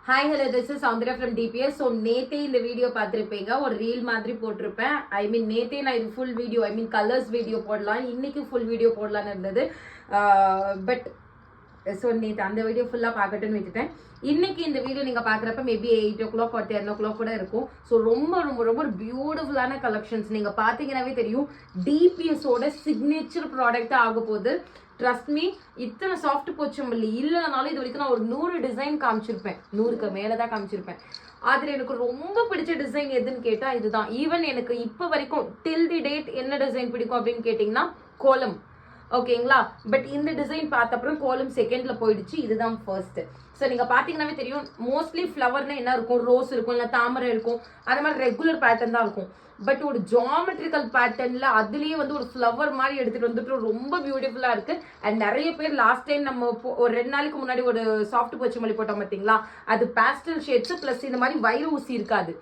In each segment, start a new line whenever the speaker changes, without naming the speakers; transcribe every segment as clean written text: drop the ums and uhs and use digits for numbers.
Hi hello this is Soundarya from DPS. So நேத்தே இந்த video பார்த்துருப்பீங்க, ஒரு ரீல் மாதிரி போட்டிருப்பேன். ஐ மீன் நேத்தே நான் இது ஃபுல் வீடியோ கலர்ஸ் வீடியோ போடலாம், இன்னைக்கு ஃபுல் வீடியோ போடலான்னு இருந்தது. பட் ஸோ நேற்று அந்த வீடியோ ஃபுல்லாக பார்க்கட்டுன்னு விட்டுட்டேன். இன்னைக்கு இந்த வீடியோ நீங்கள் பார்க்குறப்ப மேபி 8 o'clock or 10 o'clock கூட இருக்கும். ஸோ ரொம்ப ரொம்ப ரொம்ப ஒரு பியூட்டிஃபுல்லான கலெக்ஷன்ஸ் நீங்கள் பார்த்தீங்கன்னாவே தெரியும். டிபிஎஸோட சிக்னேச்சர் ப்ராடக்டாக ஆக போகுது. ட்ரஸ்ட் மீ, இத்தனை சாஃப்ட் போச்சம்பள்ளி இல்லைனாலும் இது வரைக்கும் நான் ஒரு 100 டிசைன் காமிச்சிருப்பேன், 100க்கு மேலே தான் காமிச்சிருப்பேன். அதில் எனக்கு ரொம்ப பிடிச்ச டிசைன் எதுன்னு கேட்டால் இதுதான். ஈவன் எனக்கு இப்போ வரைக்கும் டில் தி டேட் என்ன டிசைன் பிடிக்கும் அப்படின்னு கேட்டிங்கன்னா கோலம். ஓகேங்களா? பட் இந்த டிசைன் பார்த்த அப்புறம் கோலம் செகண்ட்ல போயிடுச்சு, இதுதான் ஃபர்ஸ்ட். ஸோ நீங்கள் பார்த்தீங்கன்னாவே தெரியும், மோஸ்ட்லி ஃப்ளவர்னா என்ன இருக்கும், ரோஸ் இருக்கும், இல்லை தாமரை இருக்கும், அந்த மாதிரி ரெகுலர் பேட்டர்ன் தான் இருக்கும். பட் ஒரு ஜாமெட்ரிக்கல் பேட்டர்ன்ல அதுலயே வந்து ஒரு ஃப்ளவர் மாதிரி எடுத்துட்டு வந்துட்டு ரொம்ப பியூட்டிஃபுல்லா இருக்கு. அண்ட் நிறைய பேர் லாஸ்ட் டைம் நம்ம ஒரு 2 நாளைக்கு முன்னாடி ஒரு சாஃப்ட் போச்சமல்லி போட்டோம் பார்த்தீங்களா, அது பேஸ்டல் ஷேட்ஸ் பிளஸ் இந்த மாதிரி வைர ஊசி இருக்காது.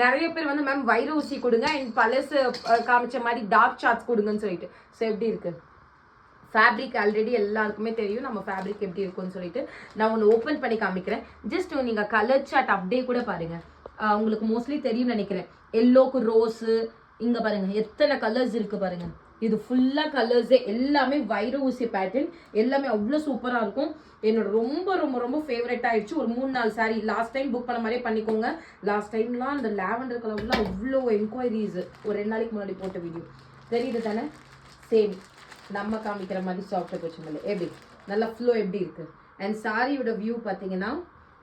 நிறைய பேர் வந்து மேம் வைர ஊசி கொடுங்க அண்ட் பழசு காமிச்ச மாதிரி டார்க் சார்ட்ஸ் கொடுங்கன்னு சொல்லிட்டு. ஸோ எப்படி இருக்கு ஃபேப்ரிக் ஆல்ரெடி எல்லாருக்குமே தெரியும் நம்ம ஃபேப்ரிக் எப்படி இருக்கும்னு சொல்லிட்டு. நான் ஒன்று ஓப்பன் பண்ணி காமிக்கிறேன். ஜஸ்ட் நீங்கள் கலர் சார்ட் அப்படியே கூட பாருங்க, உங்களுக்கு மோஸ்ட்லி தெரியும் நினைக்கிறேன். எல்லோக்கு ரோஸு, இங்கே பாருங்க எத்தனை கலர்ஸ் இருக்கு பாருங்க. இது ஃபுல்லாக கலர்ஸே எல்லாமே வைர ஊசி பேட்டர்ன், எல்லாமே அவ்வளோ சூப்பராக இருக்கும். என்னோட ரொம்ப ரொம்ப ரொம்ப ஃபேவரட் ஆயிடுச்சு. ஒரு 3-4 சாரி லாஸ்ட் டைம் புக் பண்ண மாதிரியே பண்ணிக்கோங்க. லாஸ்ட் டைம்லாம் அந்த லாவெண்டர் கலர்ல அவ்வளோ என்கொயரிஸ், ஒரு 2 நாளைக்கு முன்னாடி போட்ட வீடியோ தெரியுது தானே. சேம் நம்ம காமிக்கிற மாதிரி சாஃப்ட் போச்சமல்லி எப்படி நல்லா ஃப்ளோ எப்படி இருக்கு. அண்ட் சாரியோட வியூ பார்த்தீங்கன்னா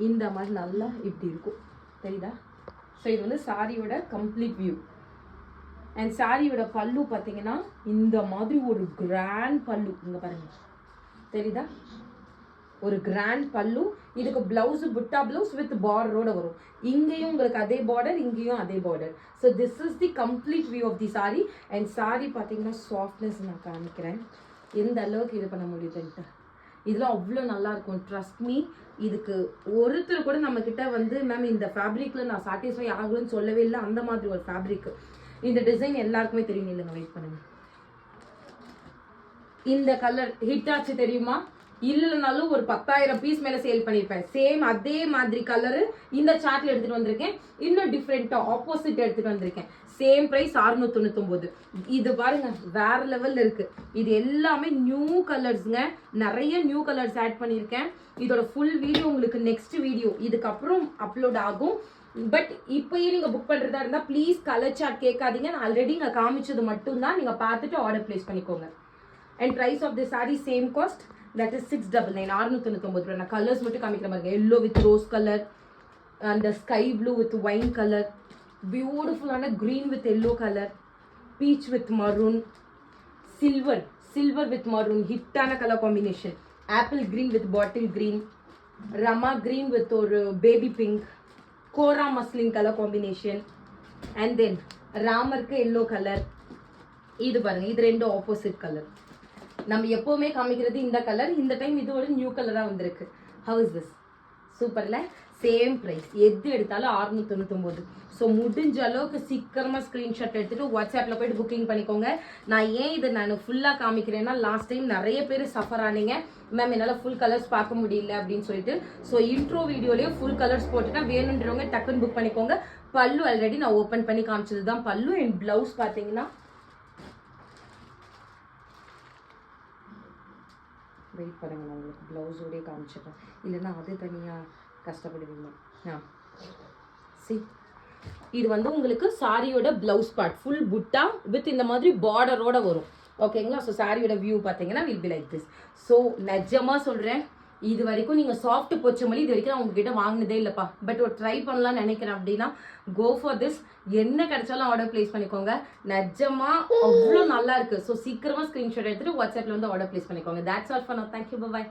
இந்த மாதிரி நல்லா இப்படி இருக்கும், தெரியுதா? ஸோ இது வந்து சாரியோட கம்ப்ளீட் வியூ. அண்ட் சாரியோட பல்லு பார்த்தீங்கன்னா இந்த மாதிரி ஒரு கிராண்ட் பல்லு, இங்கே பாருங்க தெரியுதா, ஒரு கிராண்ட் பல்லு. இதுக்கு பிளவுஸ் புட்டா பிளவுஸ் வித் பார்டரோட வரும். இங்கேயும் உங்களுக்கு அதே பார்டர், இங்கேயும் அதே border. So this is the complete view of the sari. And sari பார்த்தீங்கன்னா சாஃப்ட்னஸ் நான் காமிக்கிறேன் எந்த அளவுக்கு இது பண்ண முடியுதுன்ட்டு. இதெல்லாம் அவ்வளோ நல்லா இருக்கும். ட்ரஸ்ட் மீ, இதுக்கு ஒருத்தர் கூட நம்ம கிட்ட வந்து மேம் இந்த ஃபேப்ரிக்ல நான் சாட்டிஸ்ஃபை ஆகலன்னு சொல்லவே இல்லை. அந்த மாதிரி ஒரு ஃபேப்ரிக். இந்த டிசைன் எல்லாருக்குமே தெரியும். இல்லைங்க, வெயிட் பண்ணுங்க. இந்த கலர் ஹிட் ஆச்சு தெரியுமா? இல்லைனாலும் ஒரு 10,000 பீஸ் மேல சேல் பண்ணிருப்பேன். சேம் அதே மாதிரி கலரு இந்த சார்ட்ல எடுத்துட்டு வந்திருக்கேன். இன்னும் டிஃப்ரெண்டா ஆப்போசிட் எடுத்துட்டு வந்திருக்கேன். Same price 699. இது பாருங்க வேற லெவல்ல இருக்கு. இது எல்லாமே நியூ கலர்ஸ்ங்க, நிறைய நியூ கலர்ஸ் ஆட் பண்ணியிருக்கேன். இதோட ஃபுல் வீடியோ உங்களுக்கு நெக்ஸ்ட் வீடியோ இதுக்கப்புறம் அப்லோட் ஆகும். பட் இப்பயே நீங்க புக் பண்றதா இருந்தா ப்ளீஸ் கலர் சார்ட் கேட்காதீங்க. நான் ஆல்ரெடி இங்க காமிச்சது மட்டும்தான், நீங்க பார்த்துட்டு ஆர்டர் பிளேஸ் பண்ணிக்கோங்க. And price of the sari same cost, that is 699, 699. நான் கலர்ஸ் மட்டும் காமிக்கிற மாதிரி, எல்லோ வித் ரோஸ் கலர், அந்த sky blue with wine colour, பியூட்டிஃபுல்லான green with yellow colour, peach with maroon, silver with maroon, ஹிட்டான colour combination, apple green with bottle green, Rama green with ஒரு baby pink, kora muslin colour combination, and then ராமருக்கு yellow colour. இது பாருங்க, இது ரெண்டு opposite colour. நம்ம எப்பவுமே காமிக்கிறது இந்த கலர், இந்த டைம் இது ஒரு நியூ கலரா வந்திருக்கு. How is this? சூப்பர்ல. சேம் பிரைஸ், எது எடுத்தாலும் 699. ஸோ முடிஞ்ச அளவுக்கு சீக்கிரமா ஸ்கிரீன்ஷாட் எடுத்துட்டு வாட்ஸ்அப்ல போயிட்டு புக்கிங் பண்ணிக்கோங்க. நான் ஏன் இதை நான் ஃபுல்லா காமிக்கிறேன்னா, லாஸ்ட் டைம் நிறைய பேர் சஃபர் ஆனீங்க, மேம் என்னால் ஃபுல் கலர்ஸ் பார்க்க முடியல அப்படின்னு சொல்லிட்டு. ஸோ இன்ட்ரோ வீடியோலயே ஃபுல் கலர்ஸ் போட்டுட்டா வேணுன்றவங்க டக்குன்னு புக் பண்ணிக்கோங்க. பல்லு ஆல்ரெடி நான் ஓப்பன் பண்ணி காமிச்சது தான் பல்லு. அண்ட் பிளவுஸ் பார்த்தீங்கன்னா வெயிட் பண்ணுங்க, நான் உங்களுக்கு ப்ளவுஸோடய காமிச்சிடுறேன், இல்லைன்னா அது தனியாக கஷ்டப்படுவீங்க. சி, இது வந்து உங்களுக்கு சாரியோட பிளவுஸ் பார்ட் ஃபுல் புட்டா வித் இந்த மாதிரி பார்டரோட வரும். ஓகேங்களா? ஸோ சாரியோட வியூ பார்த்தீங்கன்னா will be like this. So நிஜமாக சொல்கிறேன், இது வரைக்கும் நீங்கள் சாஃப்ட் போச்சமல்லி இது வரைக்கும் நான் உங்ககிட்ட வாங்கினதே இல்லைப்பா. பட் ஒரு ட்ரை பண்ணலாம்னு நினைக்கிறேன் அப்படின்னா கோ ஃபார் திஸ். என்ன கிடைச்சாலும் ஆர்டர் பிளேஸ் பண்ணிக்கோங்க. நிஜமா அவ்வளோ நல்லா இருக்கு. ஸோ சீக்கிரமா ஸ்கிரீன்ஷாட் எடுத்துட்டு வாட்ஸ்அப்ல வந்து ஆர்டர் பிளேஸ் பண்ணிக்கோங்க. That's all for now. Thank you, by.